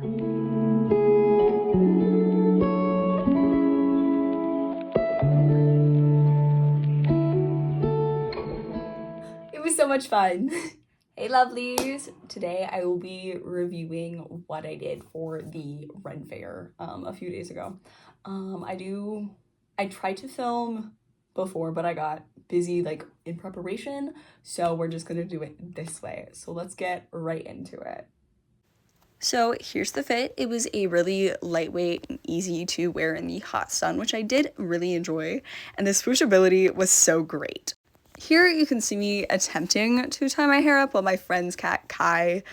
It was so much fun. Hey lovelies! Today I will be reviewing what I did for the Ren Fair a few days ago. I tried to film before, but I got busy like in preparation, so we're just gonna do it this way. So let's get right into it. So here's the fit. It was a really lightweight and easy to wear in the hot sun, which I did really enjoy, and the swooshability was so great. Here you can see me attempting to tie my hair up while my friend's cat Kai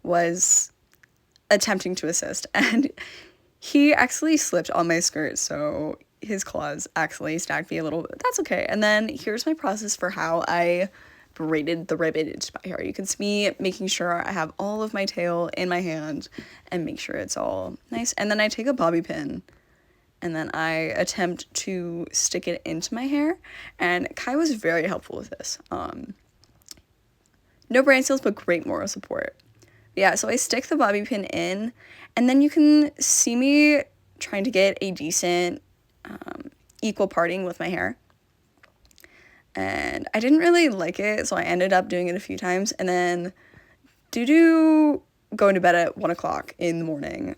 was attempting to assist, and he actually slipped on my skirt, so his claws actually snagged me a little bit. That's okay. And then here's my process for how I braided the ribbon into my hair. You can see me making sure I have all of my tail in my hand and make sure it's all nice. And then I take a bobby pin and then I attempt to stick it into my hair, and Kai was very helpful with this. No brain cells, but great moral support. Yeah, so I stick the bobby pin in, and then you can see me trying to get a decent equal parting with my hair. And I didn't really like it, so I ended up doing it a few times, and then due to going to bed at 1 o'clock in the morning,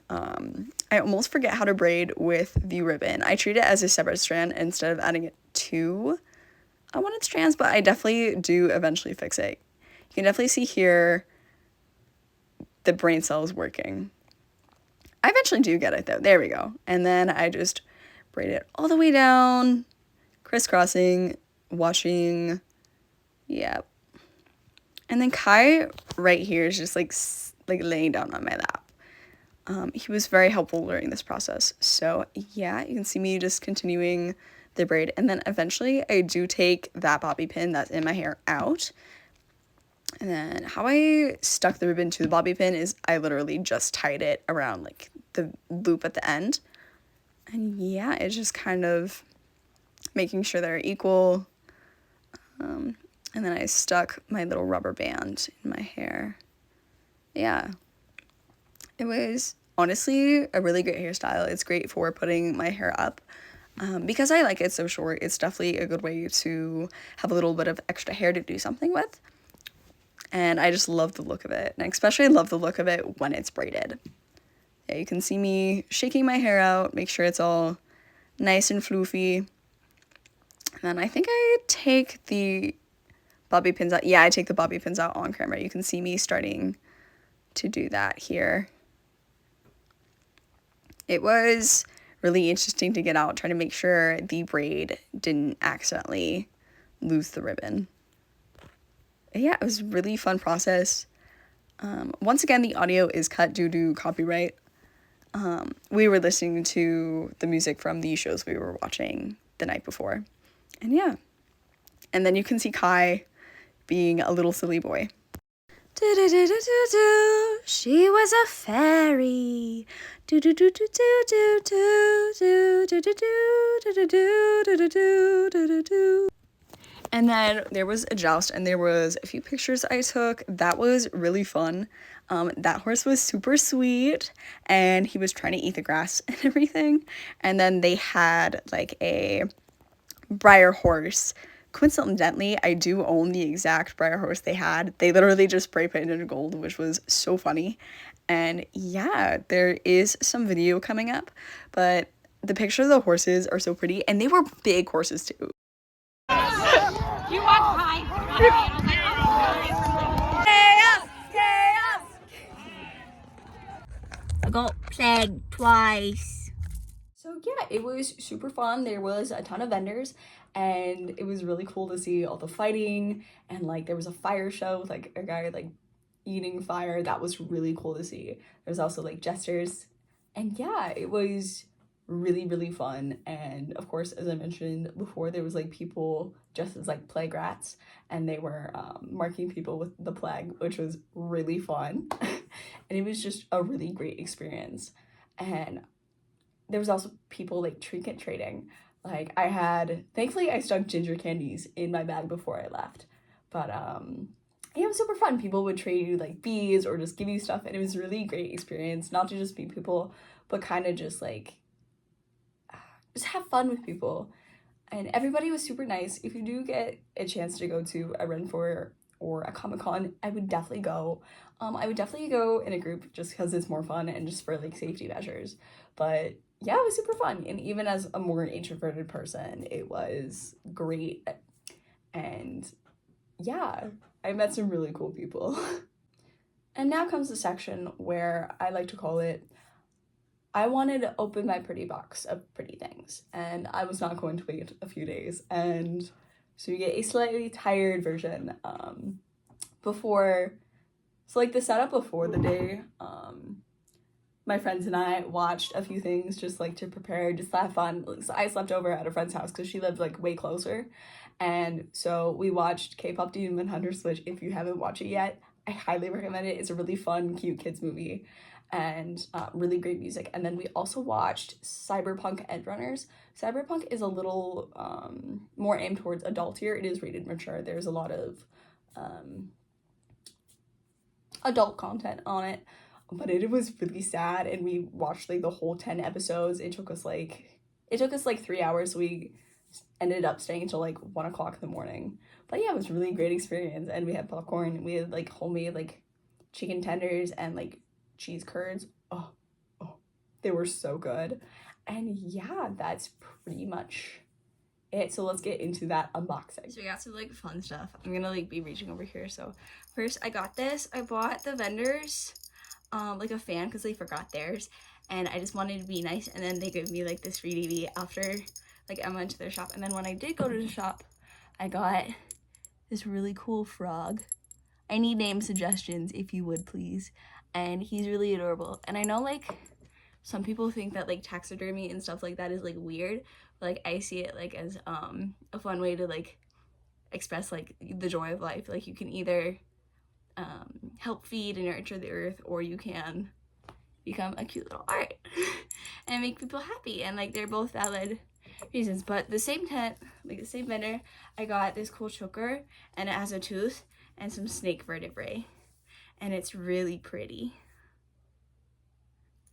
I almost forget how to braid with the ribbon. I treat it as a separate strand instead of adding it to unwanted strands, but I definitely do eventually fix it. You can definitely see here the brain cells working. I eventually do get it though. There we go. And then I just braid it all the way down, crisscrossing, watching. Yep. And then Kai right here is just like laying down on my lap. He was very helpful during this process. So yeah, you can see me just continuing the braid, and then eventually I do take that bobby pin that's in my hair out. And then how I stuck the ribbon to the bobby pin is I literally just tied it around like the loop at the end. And yeah, it's just kind of making sure they're equal. And then I stuck my little rubber band in my hair. Yeah. It was honestly a really great hairstyle. It's great for putting my hair up. Because I like it so short, it's definitely a good way to have a little bit of extra hair to do something with. And I just love the look of it. And I especially love the look of it when it's braided. Yeah, you can see me shaking my hair out, make sure it's all nice and floofy. And then I think I take the bobby pins out. Yeah, I take the bobby pins out on camera. You can see me starting to do that here. It was really interesting to get out, trying to make sure the braid didn't accidentally lose the ribbon. Yeah, it was a really fun process. Once again, the audio is cut due to copyright. We were listening to the music from the shows we were watching the night before. And yeah. And then you can see Kai being a little silly boy. Do-do-do-do-do-do. She was a fairy. Do-do-do-do-do-do. And then there was a joust, and there was a few pictures I took. That was really fun. That horse was super sweet, and he was trying to eat the grass and everything. And then they had like a Breyer horse. Coincidentally, I do own the exact Breyer horse they had. They literally just spray painted it gold, which was so funny. And yeah, there is some video coming up, but the picture of the horses are so pretty, and they were big horses too. You walk by. Chaos! I got plagued twice. So yeah, it was super fun. There was a ton of vendors, and it was really cool to see all the fighting, and like there was a fire show with like a guy like eating fire. That was really cool to see. There's also like jesters, and yeah, it was really fun. And of course, as I mentioned before, there was like people dressed as like plague rats, and they were marking people with the plague, which was really fun. And it was just a really great experience. And there was also people like trinket trading. Like I had, thankfully I stuck ginger candies in my bag before I left, but it was super fun. People would trade you like bees or just give you stuff, and it was a really great experience, not to just meet people, but kind of just like just have fun with people. And everybody was super nice. If you do get a chance to go to a Ren Fair or a Comic-Con, I would definitely go. I would definitely go in a group just because it's more fun and just for like safety measures. But yeah, it was super fun. And even as a more introverted person, it was great. And yeah, I met some really cool people. And now comes the section where I like to call it, I wanted to open my pretty box of pretty things, and I was not going to wait a few days. And so you get a slightly tired version before, so like the setup before the day, my friends and I watched a few things just like to prepare, just to have fun. So I slept over at a friend's house because she lived like way closer. And so we watched K-pop Demon Hunters, which if you haven't watched it yet, I highly recommend it. It's a really fun, cute kids movie and really great music. And then we also watched Cyberpunk Edgerunners. Cyberpunk is a little more aimed towards adultier. It is rated mature. There's a lot of adult content on it, but it was really sad, and we watched like the whole 10 episodes. It took us like 3 hours. So we ended up staying until like 1 o'clock in the morning. But yeah, it was really a great experience, and we had popcorn. We had like homemade like chicken tenders and like cheese curds. Oh, they were so good. And yeah, that's pretty much it. So let's get into that unboxing. So we got some like fun stuff. I'm gonna like be reaching over here. So first I got this. I bought the vendors like a fan because they forgot theirs, and I just wanted to be nice, and then they gave me like this free DVD after like I went to their shop. And then when I did go to the shop, I got this really cool frog. I need name suggestions if you would please. And he's really adorable. And I know like some people think that like taxidermy and stuff like that is like weird, but like I see it like as a fun way to like express like the joy of life. Like you can either help feed and nurture the earth, or you can become a cute little art and make people happy, and like they're both valid reasons. But the same tent, like the same vendor, I got this cool choker, and it has a tooth and some snake vertebrae, and it's really pretty.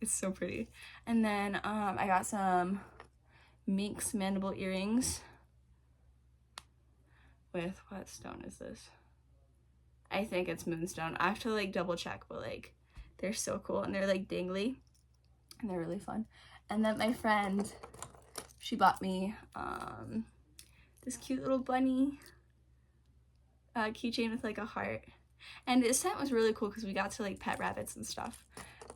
It's so pretty. And then I got some minx mandible earrings with, what stone is this? I think it's moonstone. I have to like double check, but like they're so cool, and they're like dangly, and they're really fun. And then my friend, she bought me this cute little bunny keychain with like a heart. And this tent was really cool because we got to like pet rabbits and stuff,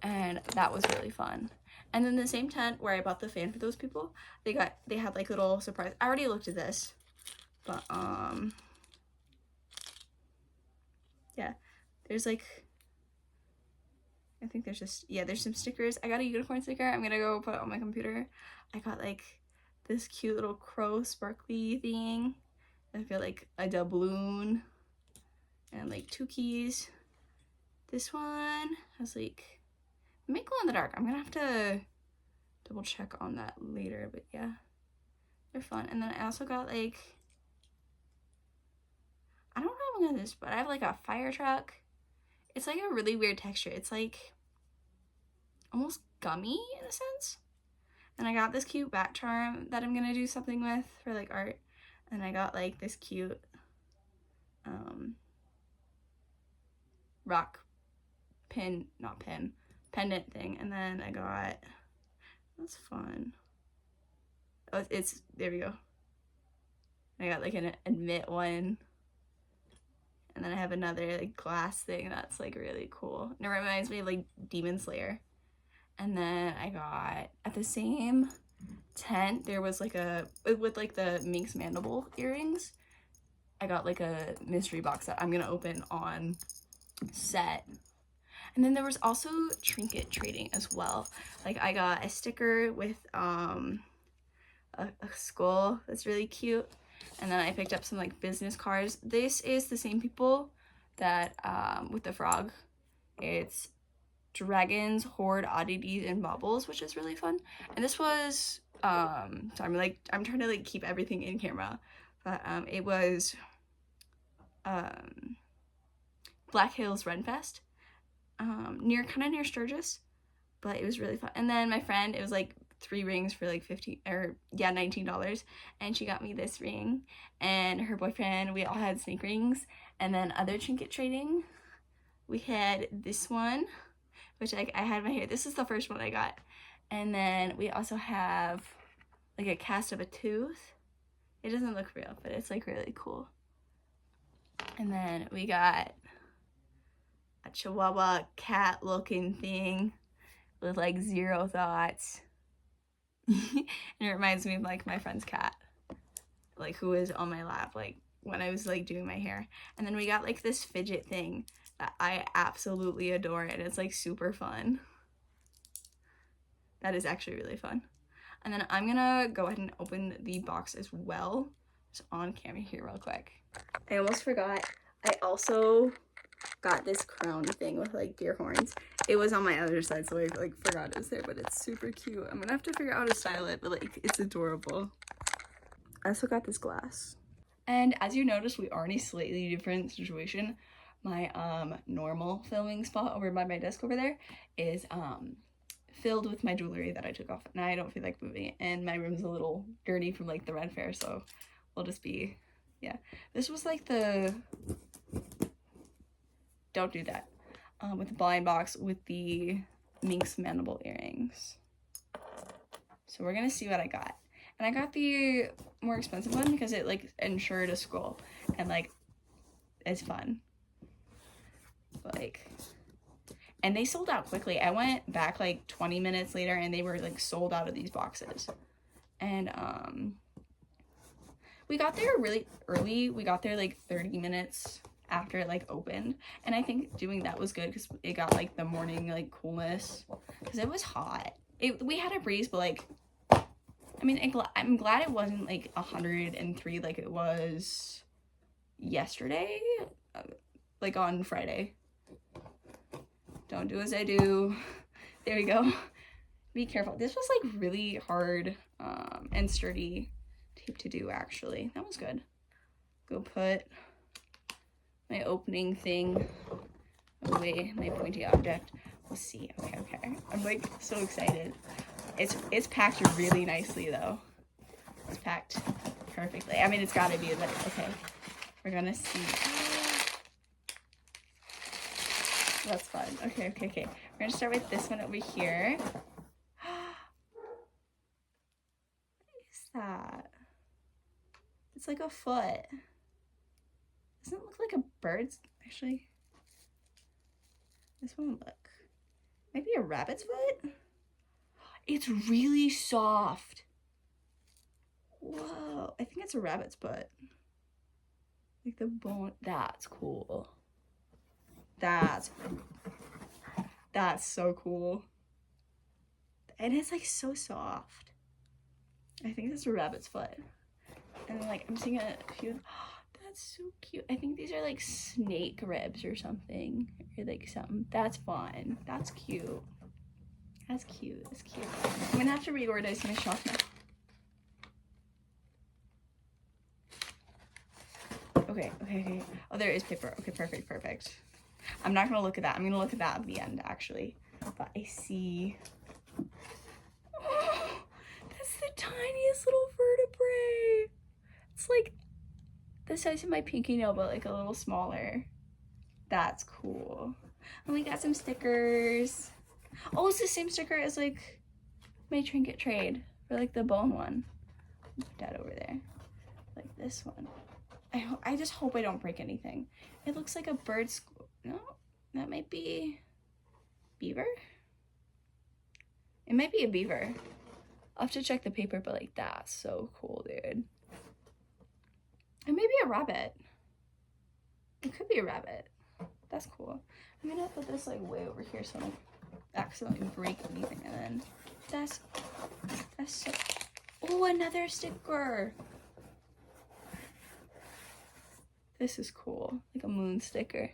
and that was really fun. And then the same tent where I bought the fan for those people, they had like little surprise. I already looked at this, but yeah, there's like, I think there's just, yeah, there's some stickers. I got a unicorn sticker. I'm gonna go put it on my computer. I got like this cute little crow sparkly thing. I feel like a doubloon, and like 2 keys. This one has like, may glow in the dark. I'm gonna have to double check on that later, but yeah, they're fun. And then I also got like, I don't know what this, but I have like a fire truck. It's like a really weird texture. It's like almost gummy in a sense. And I got this cute bat charm that I'm gonna do something with for like art. And I got like this cute rock pendant thing. And then I got, that's fun. Oh, it's, there we go. I got like an admit one. And then I have another like glass thing that's like really cool. And it reminds me of like Demon Slayer. And then I got, at the same tent, there was like a, with like the minx mandible earrings, I got like a mystery box that I'm gonna open on set. And then there was also trinket trading as well. Like I got a sticker with a skull that's really cute. And then I picked up some like business cards. This is the same people that with the frog. It's Dragons, Horde, Oddities, and Baubles, which is really fun. And this was so I'm trying to like keep everything in camera, but it was Hills Ren Fest, kind of near Sturgis, but it was really fun. And then my friend, it was like 3 rings for like $19, and she got me this ring, and her boyfriend, we all had snake rings. And then other trinket trading, we had this one, which I had my hair. This is the first one I got. And then we also have like a cast of a tooth. It doesn't look real, but it's like really cool. And then we got a Chihuahua cat looking thing with like 0 thoughts. And it reminds me of like my friend's cat, like who was on my lap like when I was like doing my hair. And then we got like this fidget thing that I absolutely adore, and it's like super fun. That is actually really fun. And then I'm gonna go ahead and open the box as well, just on camera here real quick. I almost forgot, I also got this crown thing with like deer horns. It was on my other side, so I like forgot it was there, but it's super cute. I'm gonna have to figure out how to style it, but like it's adorable. I also got this glass. And as you notice, we are in a slightly different situation. My normal filming spot over by my desk over there is filled with my jewelry that I took off, and I don't feel like moving it. And my room's a little dirty from like the Ren Fair, so we'll just be, yeah. This was like the, don't do that, with the blind box with the minx mandible earrings. So we're gonna see what I got. And I got the more expensive one because it like ensured a skull, and like it's fun. But like, and they sold out quickly. I went back like 20 minutes later and they were like sold out of these boxes. And we got there really early. We got there like 30 minutes after it like opened, and I think doing that was good because it got like the morning like coolness, because it was hot. We had a breeze, but like, I mean, I'm glad it wasn't like 103 like it was yesterday, like on Friday. Don't do as I do. There we go. Be careful. This was like really hard and sturdy tape to do, actually. That was good. Go put my opening thing away, my pointy object. We'll see. Okay. I'm like so excited. It's packed really nicely though. It's packed perfectly. I mean, it's gotta be, but okay. We're gonna see. That's fun. Okay. We're gonna start with this one over here. What is that? It's like a foot. Doesn't it look like a bird's, actually? This one look. Maybe a rabbit's foot? It's really soft. Whoa, I think it's a rabbit's butt. Like the bone, that's cool. That's so cool. And it's like so soft. I think that's a rabbit's foot. And like I'm seeing a few, that's so cute. I think these are like snake ribs or something, or like something. That's fun. That's cute. That's cute. I'm gonna have to reorganize my shop now. Okay. Oh, there is paper. Okay, perfect. I'm not gonna look at that. I'm gonna look at that at the end, actually. But I see. Oh, that's the tiniest little vertebrae. It's like the size of my pinky nail, but like a little smaller. That's cool. And we got some stickers. Oh, it's the same sticker as like my trinket trade for like the bone one. Put that over there. Like this one. I just hope I don't break anything. It looks like a bird school. No, that might be beaver. It might be a beaver. I'll have to check the paper, but like that's so cool, dude. It may be a rabbit. It could be a rabbit. That's cool. I'm gonna put this like way over here so I don't accidentally break anything. And then that's so, oh, another sticker. This is cool, like a moon sticker.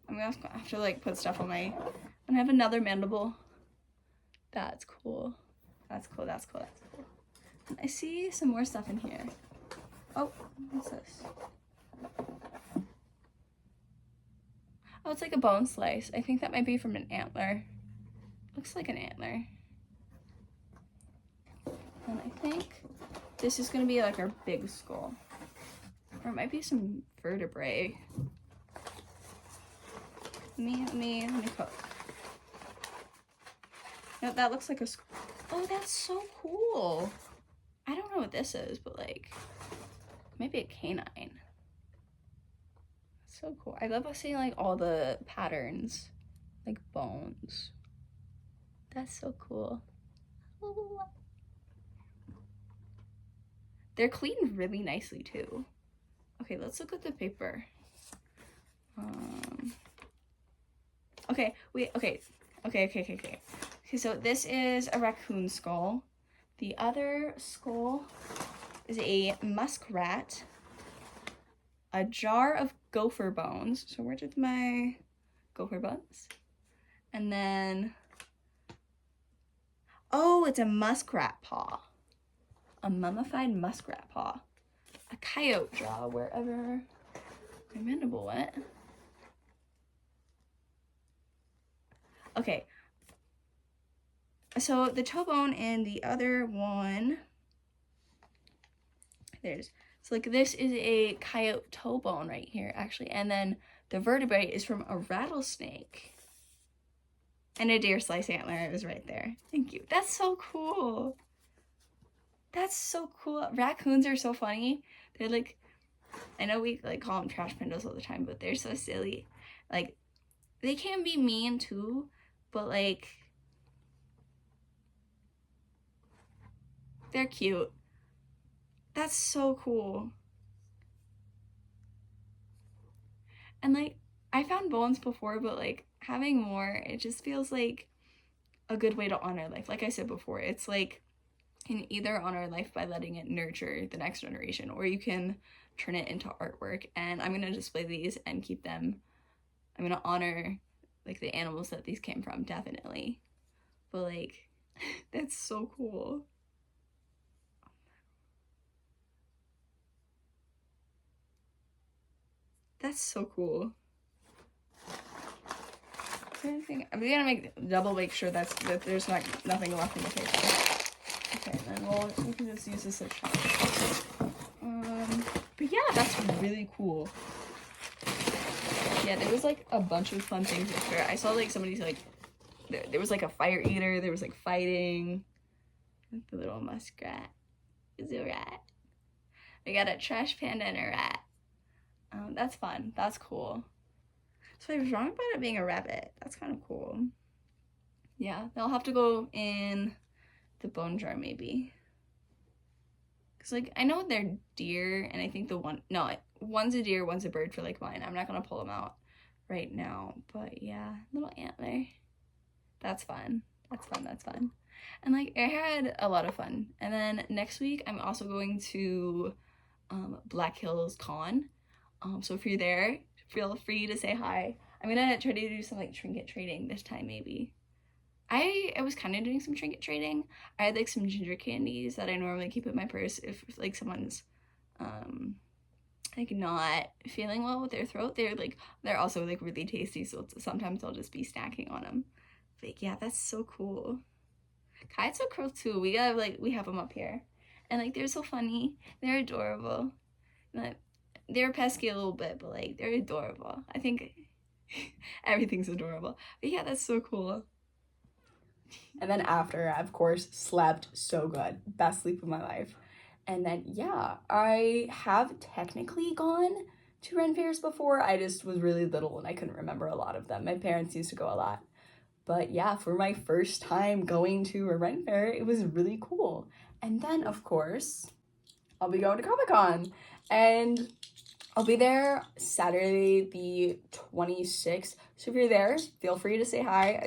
I'm gonna have to like put stuff on my, and I have another mandible. That's cool. That's cool. And I see some more stuff in here. Oh, what's this? Oh, it's like a bone slice. I think that might be from an antler. Looks like an antler. And I think this is gonna be like our big skull. Or it might be some vertebrae. Let me cook. No, that looks like a skull. Oh, that's so cool. I don't know what this is, but like, maybe a canine. So cool. I love seeing like all the patterns, like bones. That's so cool. Ooh. They're cleaned really nicely too. Okay, let's look at the paper. Okay, wait, okay, so this is a raccoon skull. The other skull is a muskrat. A jar of gopher bones. So where did my gopher bones? And then, oh, it's a muskrat paw. A mummified muskrat paw. A coyote jaw wherever my mandible went. Okay. So the toe bone in the other one, so like this is a coyote toe bone right here actually, and then the vertebrae is from a rattlesnake. And a deer slice antler is right there. Thank you. That's so cool. That's so cool. Raccoons are so funny. They're like, I know we like call them trash pandas all the time, but they're so silly. Like, they can be mean too, but like, they're cute. That's so cool. And like, I found bones before, but like having more, it just feels like a good way to honor life. Like I said before, it's like, you can either honor life by letting it nurture the next generation, or you can turn it into artwork. And I'm going to display these and keep them. I'm going to honor like the animals that these came from, definitely. But like, that's so cool. That's so cool. I'm gonna make sure that there's nothing left in the paper. Okay, then we can just use this as chunk. But yeah, that's really cool. Yeah, there was like a bunch of fun things this year. I saw like somebody's like, there was like a fire eater. There was like fighting. The little muskrat is a rat. We got a trash panda and a rat. That's fun. That's cool. So I was wrong about it being a rabbit. That's kind of cool. Yeah, they'll have to go in the bone jar maybe. Cause like I know they're deer, and I think one's a deer, one's a bird for like mine. I'm not gonna pull them out right now, but yeah, little antler. That's fun. That's fun. And like I had a lot of fun. And then next week I'm also going to Black Hills Con. So if you're there, feel free to say hi. I'm gonna try to do some like trinket trading this time maybe. I was kind of doing some trinket trading. I had like some ginger candies that I normally keep in my purse if like someone's like not feeling well with their throat. They're also like really tasty, so sometimes I'll just be snacking on them. But yeah, that's so cool. Kites are cool too. We have them up here, and like they're so funny. They're adorable. They're pesky a little bit, but like they're adorable. I think everything's adorable. But yeah, that's so cool. And then after, I, of course, slept so good. Best sleep of my life. And then, yeah, I have technically gone to Ren fairs before. I just was really little and I couldn't remember a lot of them. My parents used to go a lot. But yeah, for my first time going to a Ren fair, it was really cool. And then, of course, I'll be going to Comic-Con. And I'll be there Saturday the 26th. So if you're there, feel free to say hi.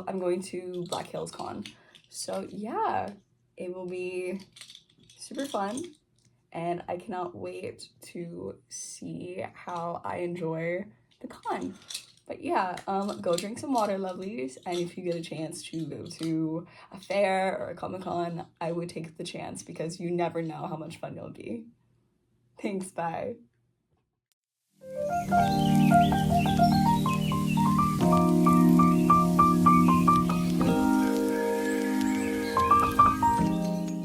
I'm going to Black Hills Con. So yeah, it will be super fun. And I cannot wait to see how I enjoy the con. But yeah, go drink some water, lovelies. And if you get a chance to go to a fair or a Comic-Con, I would take the chance because you never know how much fun you'll be. Thanks, bye.